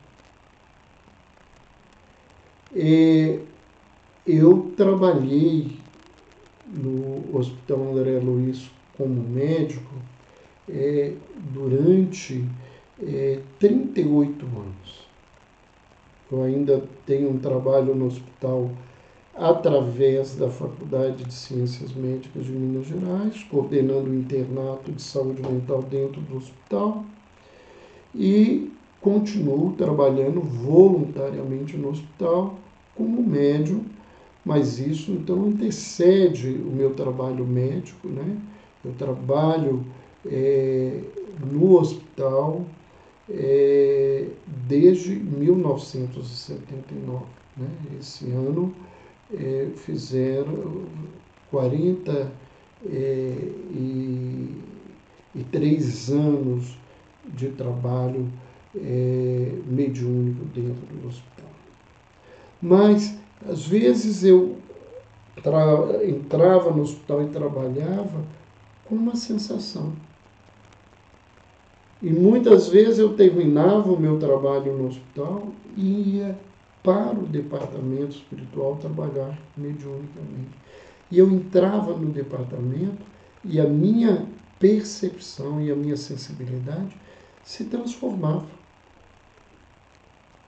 Eu trabalhei no Hospital André Luiz como médico durante 38 anos. Eu ainda tenho um trabalho no hospital através da Faculdade de Ciências Médicas de Minas Gerais, coordenando o internato de saúde mental dentro do hospital, e continuo trabalhando voluntariamente no hospital como médium, mas isso então antecede o meu trabalho médico, né? Eu trabalho no hospital desde 1979. Né? Esse ano fizeram 43 anos de trabalho mediúnico dentro do hospital. Mas, às vezes, eu entrava no hospital e trabalhava com uma sensação. E muitas vezes eu terminava o meu trabalho no hospital e ia para o departamento espiritual trabalhar mediunicamente. E eu entrava no departamento e a minha percepção e a minha sensibilidade se transformava.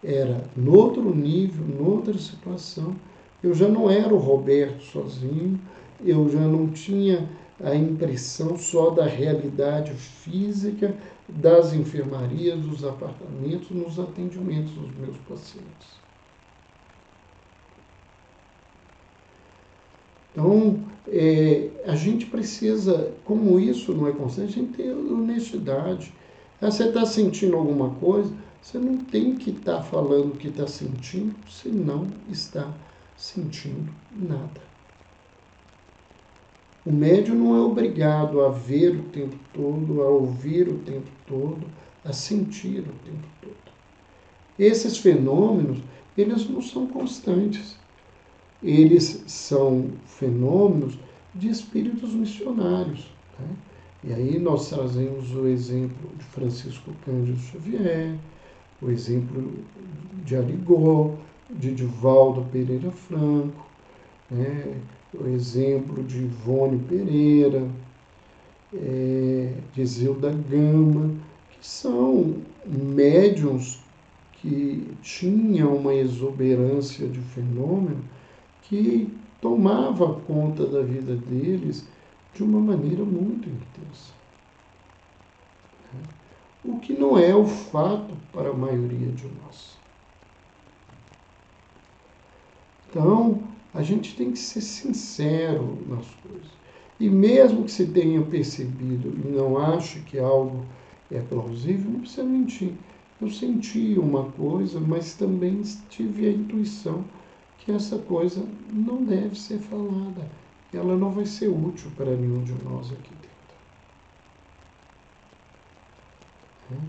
Era noutro nível, noutra situação. Eu já não era o Roberto sozinho, eu já não tinha a impressão só da realidade física das enfermarias, dos apartamentos, nos atendimentos dos meus pacientes. Então, a gente precisa, como isso não é constante, a gente ter honestidade. Você está sentindo alguma coisa, você não tem que estar falando o que está sentindo, se não está sentindo nada. O médium não é obrigado a ver o tempo todo, a ouvir o tempo todo, a sentir o tempo todo. Esses fenômenos, eles não são constantes. Eles são fenômenos de espíritos missionários. Né? E aí nós trazemos o exemplo de Francisco Cândido Xavier, o exemplo de Arigó, de Divaldo Pereira Franco, né? O exemplo de Ivone Pereira, de Zilda Gama, que são médiuns que tinham uma exuberância de fenômeno que tomava conta da vida deles de uma maneira muito intensa. O que não é o fato para a maioria de nós. Então, a gente tem que ser sincero nas coisas. E mesmo que se tenha percebido e não ache que algo é plausível, não precisa mentir. Eu senti uma coisa, mas também tive a intuição que essa coisa não deve ser falada. Ela não vai ser útil para nenhum de nós aqui dentro.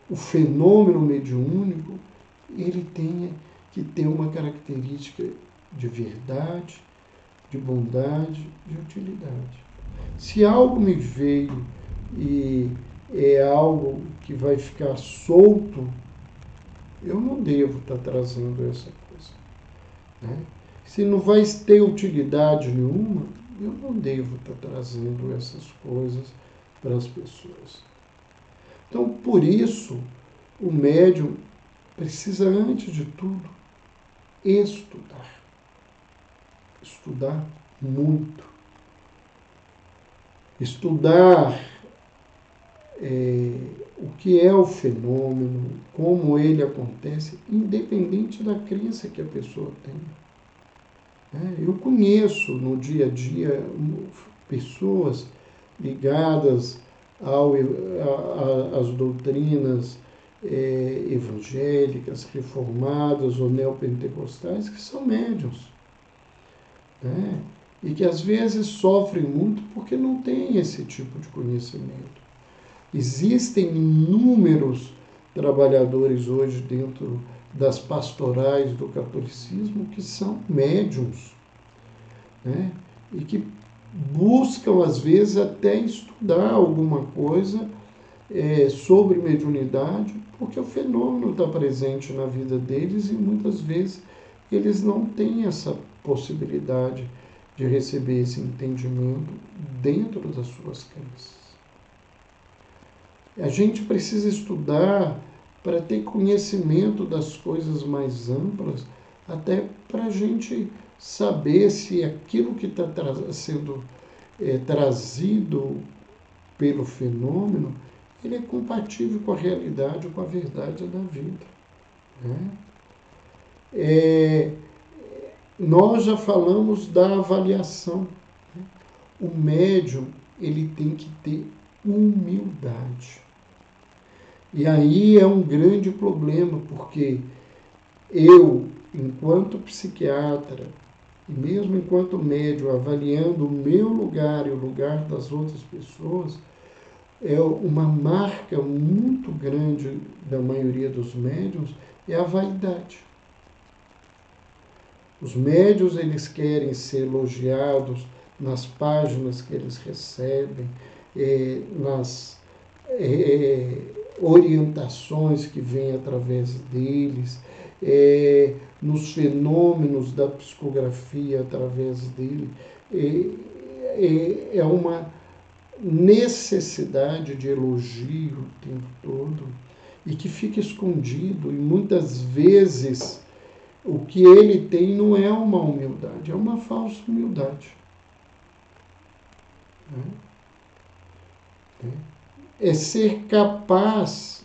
O fenômeno mediúnico, ele tem que ter uma característica de verdade, de bondade, de utilidade. Se algo me veio e é algo que vai ficar solto, eu não devo estar trazendo essa coisa. Né? Se não vai ter utilidade nenhuma, eu não devo estar trazendo essas coisas para as pessoas. Então, por isso, o médium precisa, antes de tudo, estudar. Estudar muito. Estudar o que é o fenômeno, como ele acontece, independente da crença que a pessoa tem. Eu conheço no dia a dia pessoas ligadas às doutrinas evangélicas, reformadas ou neopentecostais, que são médiuns. Né? E que às vezes sofrem muito porque não têm esse tipo de conhecimento. Existem inúmeros trabalhadores hoje dentro das pastorais do catolicismo que são médiuns, né? E que buscam, às vezes, até estudar alguma coisa sobre mediunidade, porque o fenômeno está presente na vida deles e muitas vezes eles não têm essa possibilidade de receber esse entendimento dentro das suas crenças. A gente precisa estudar para ter conhecimento das coisas mais amplas, até para a gente saber se aquilo que está sendo trazido pelo fenômeno, ele é compatível com a realidade, com a verdade da vida. Né? Nós já falamos da avaliação. Né? O médium, ele tem que ter humildade. E aí é um grande problema, porque eu, enquanto psiquiatra, e mesmo enquanto médium, avaliando o meu lugar e o lugar das outras pessoas, é uma marca muito grande da maioria dos médiuns, é a vaidade. Os médiuns, eles querem ser elogiados nas páginas que eles recebem, nas orientações que vêm através deles, nos fenômenos da psicografia através dele. É uma necessidade de elogio o tempo todo e que fica escondido, e muitas vezes o que ele tem não é uma humildade, é uma falsa humildade. É ser capaz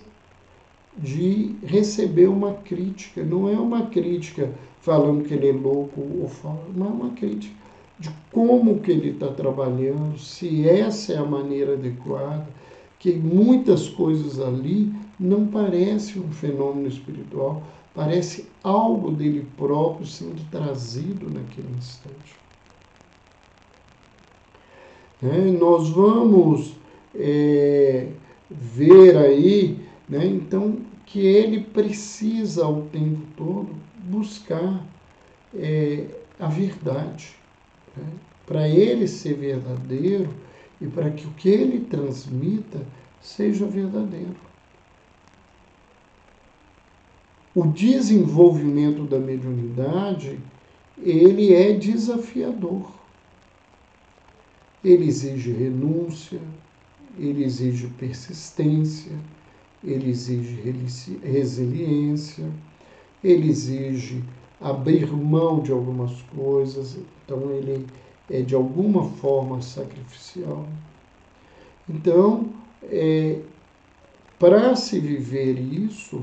de receber uma crítica. Não é uma crítica falando que ele é louco ou falso, mas é uma crítica de como que ele está trabalhando, se essa é a maneira adequada, que muitas coisas ali não parecem um fenômeno espiritual, parece algo dele próprio sendo trazido naquele instante. Nós vamos ver aí, então, que ele precisa o tempo todo buscar a verdade, para ele ser verdadeiro e para que o que ele transmita seja verdadeiro. O desenvolvimento da mediunidade, ele é desafiador. Ele exige renúncia, ele exige persistência, ele exige resiliência, ele exige abrir mão de algumas coisas, então ele é de alguma forma sacrificial. Então, para se viver isso,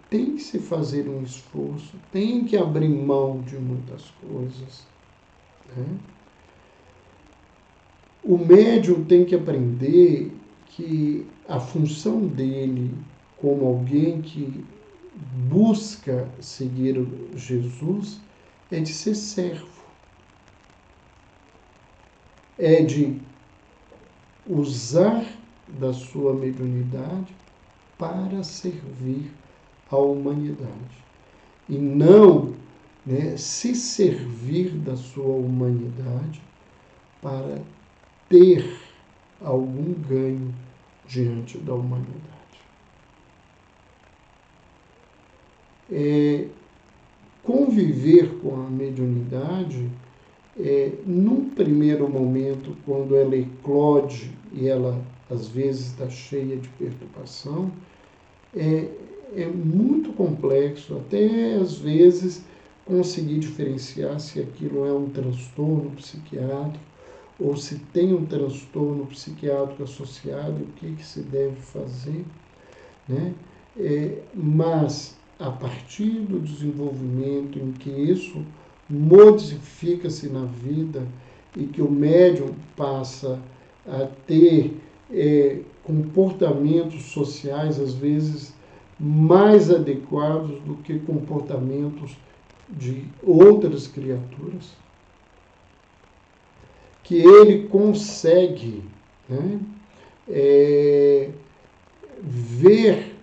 tem que se fazer um esforço, tem que abrir mão de muitas coisas. O médium tem que aprender que a função dele, como alguém que busca seguir Jesus, é de ser servo. É de usar da sua mediunidade para servir à humanidade. E não se servir da sua humanidade para ter algum ganho diante da humanidade. Conviver com a mediunidade, num primeiro momento, quando ela eclode e ela às vezes está cheia de perturbação, é muito complexo, até às vezes conseguir diferenciar se aquilo é um transtorno psiquiátrico ou se tem um transtorno psiquiátrico associado, o que se deve fazer, mas a partir do desenvolvimento em que isso modifica-se na vida e que o médium passa a ter comportamentos sociais, às vezes, mais adequados do que comportamentos de outras criaturas, que ele consegue ver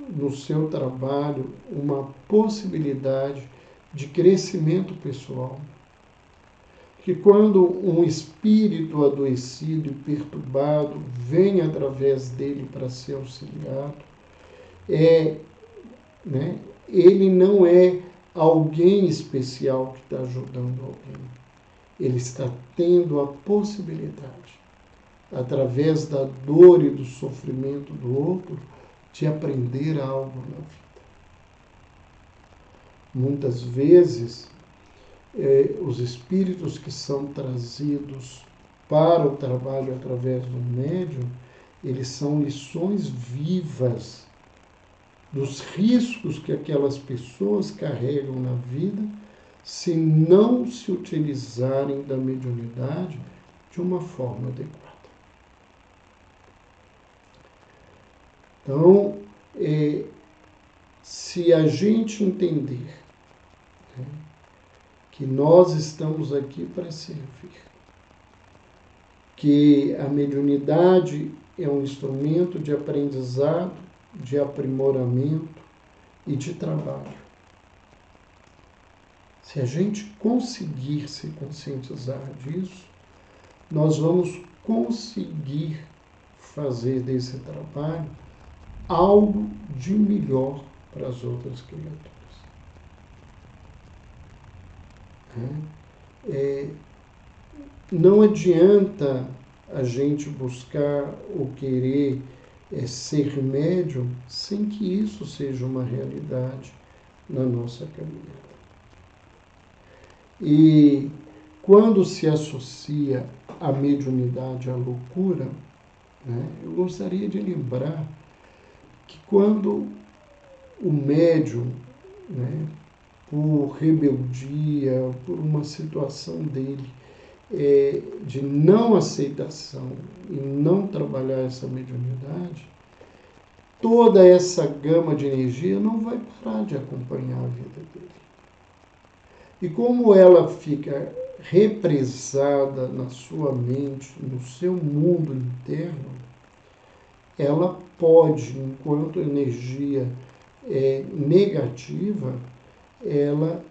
no seu trabalho uma possibilidade de crescimento pessoal. que quando um espírito adoecido e perturbado vem através dele para ser auxiliado, né, ele não é alguém especial que está ajudando alguém. Ele está tendo a possibilidade, através da dor e do sofrimento do outro, de aprender algo na vida. Muitas vezes, os espíritos que são trazidos para o trabalho através do médium, eles são lições vivas dos riscos que aquelas pessoas carregam na vida se não se utilizarem da mediunidade de uma forma adequada. Então, se a gente entender, né, que nós estamos aqui para servir, que a mediunidade é um instrumento de aprendizado, de aprimoramento e de trabalho. Se a gente conseguir se conscientizar disso, nós vamos conseguir fazer desse trabalho algo de melhor para as outras criaturas. Não adianta a gente buscar ou querer ser médium sem que isso seja uma realidade na nossa caminhada. E quando se associa a mediunidade à loucura, né, eu gostaria de lembrar que quando o médium, né, por rebeldia, por uma situação dele de não aceitação e não trabalhar essa mediunidade, toda essa gama de energia não vai parar de acompanhar a vida dele. E como ela fica represada na sua mente, no seu mundo interno, ela pode, enquanto energia negativa, ela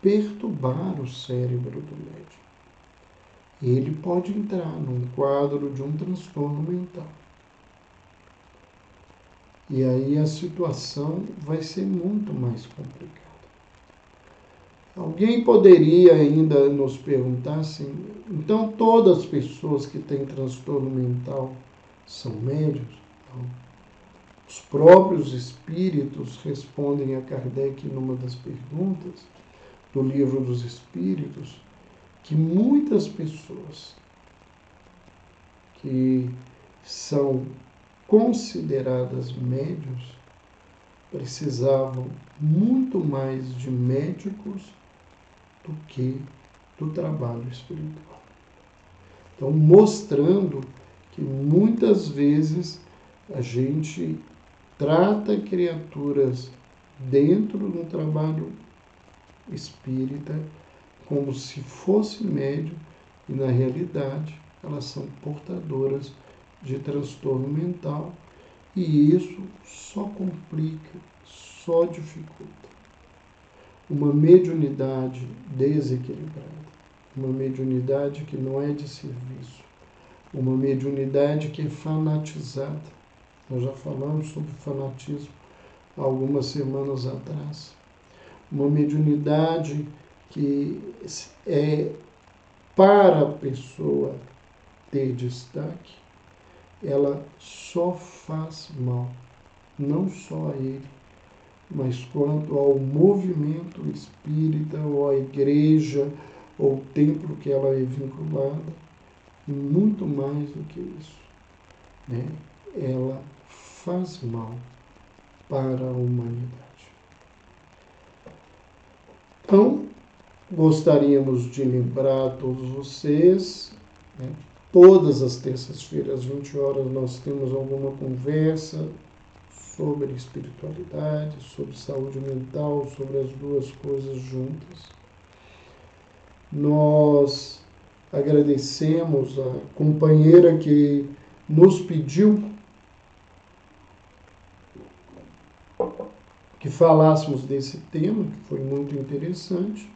perturbar o cérebro do médium. Ele pode entrar num quadro de um transtorno mental. E aí a situação vai ser muito mais complicada. Alguém poderia ainda nos perguntar assim, então todas as pessoas que têm transtorno mental são médiuns? Não. Os próprios espíritos respondem a Kardec numa das perguntas do Livro dos Espíritos, que muitas pessoas que são consideradas médiuns precisavam muito mais de médicos do que do trabalho espiritual. Então, mostrando que muitas vezes a gente trata criaturas dentro de um trabalho espírita como se fosse médium e, na realidade, elas são portadoras de transtorno mental e isso só complica, só dificulta. Uma mediunidade desequilibrada, uma mediunidade que não é de serviço, uma mediunidade que é fanatizada. Nós já falamos sobre fanatismo há algumas semanas atrás. Uma mediunidade que é para a pessoa ter destaque, ela só faz mal, não só a ele, mas quanto ao movimento espírita, ou à igreja, ou ao templo que ela é vinculada, e muito mais do que isso, né? Ela faz mal para a humanidade. Então, gostaríamos de lembrar a todos vocês, né? Todas as terças-feiras, às 20 horas, nós temos alguma conversa sobre espiritualidade, sobre saúde mental, sobre as duas coisas juntas. Nós agradecemos a companheira que nos pediu que falássemos desse tema, que foi muito interessante.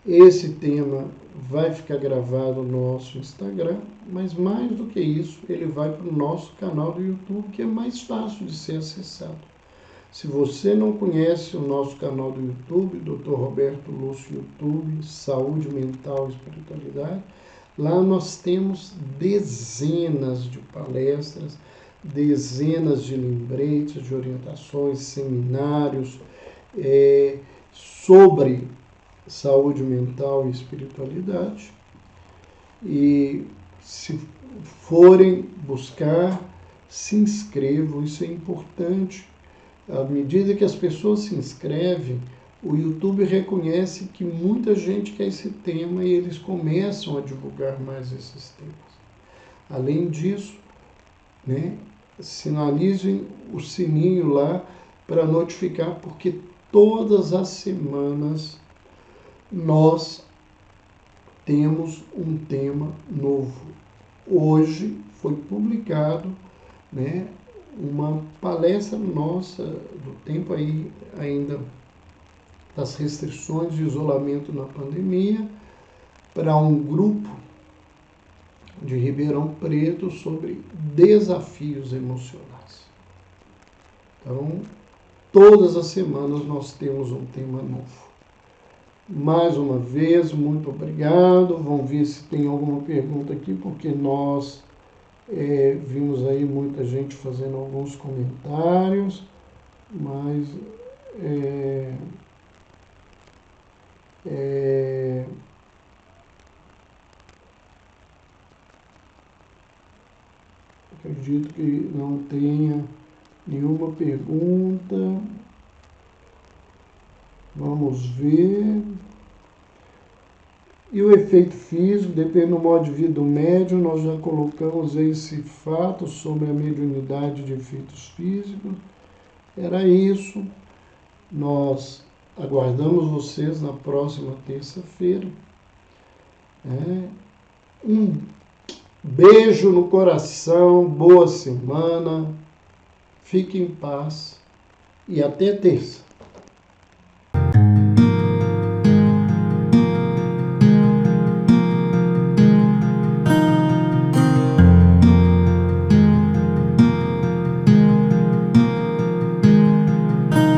Esse tema vai ficar gravado no nosso Instagram, mas mais do que isso, ele vai para o nosso canal do YouTube, que é mais fácil de ser acessado. Se você não conhece o nosso canal do YouTube, Dr. Roberto Lúcio YouTube, Saúde Mental e Espiritualidade, lá nós temos dezenas de palestras, dezenas de lembretes, de orientações, seminários sobre saúde mental e espiritualidade. E se forem buscar, se inscrevam, isso é importante. À medida que as pessoas se inscrevem, o YouTube reconhece que muita gente quer esse tema e eles começam a divulgar mais esses temas. Além disso, sinalizem o sininho lá para notificar, porque todas as semanas nós temos um tema novo. Hoje foi publicado uma palestra nossa do tempo aí ainda das restrições de isolamento na pandemia para um grupo de Ribeirão Preto sobre desafios emocionais. Então, todas as semanas nós temos um tema novo. Mais uma vez, muito obrigado. Vamos ver se tem alguma pergunta aqui, porque nós vimos aí muita gente fazendo alguns comentários, mas acredito que não tenha nenhuma pergunta. Vamos ver. E o efeito físico depende do modo de vida do médium. Nós já colocamos esse fato sobre a mediunidade de efeitos físicos. Era isso. Nós aguardamos vocês na próxima terça-feira. Um beijo no coração, boa semana, fique em paz e até terça.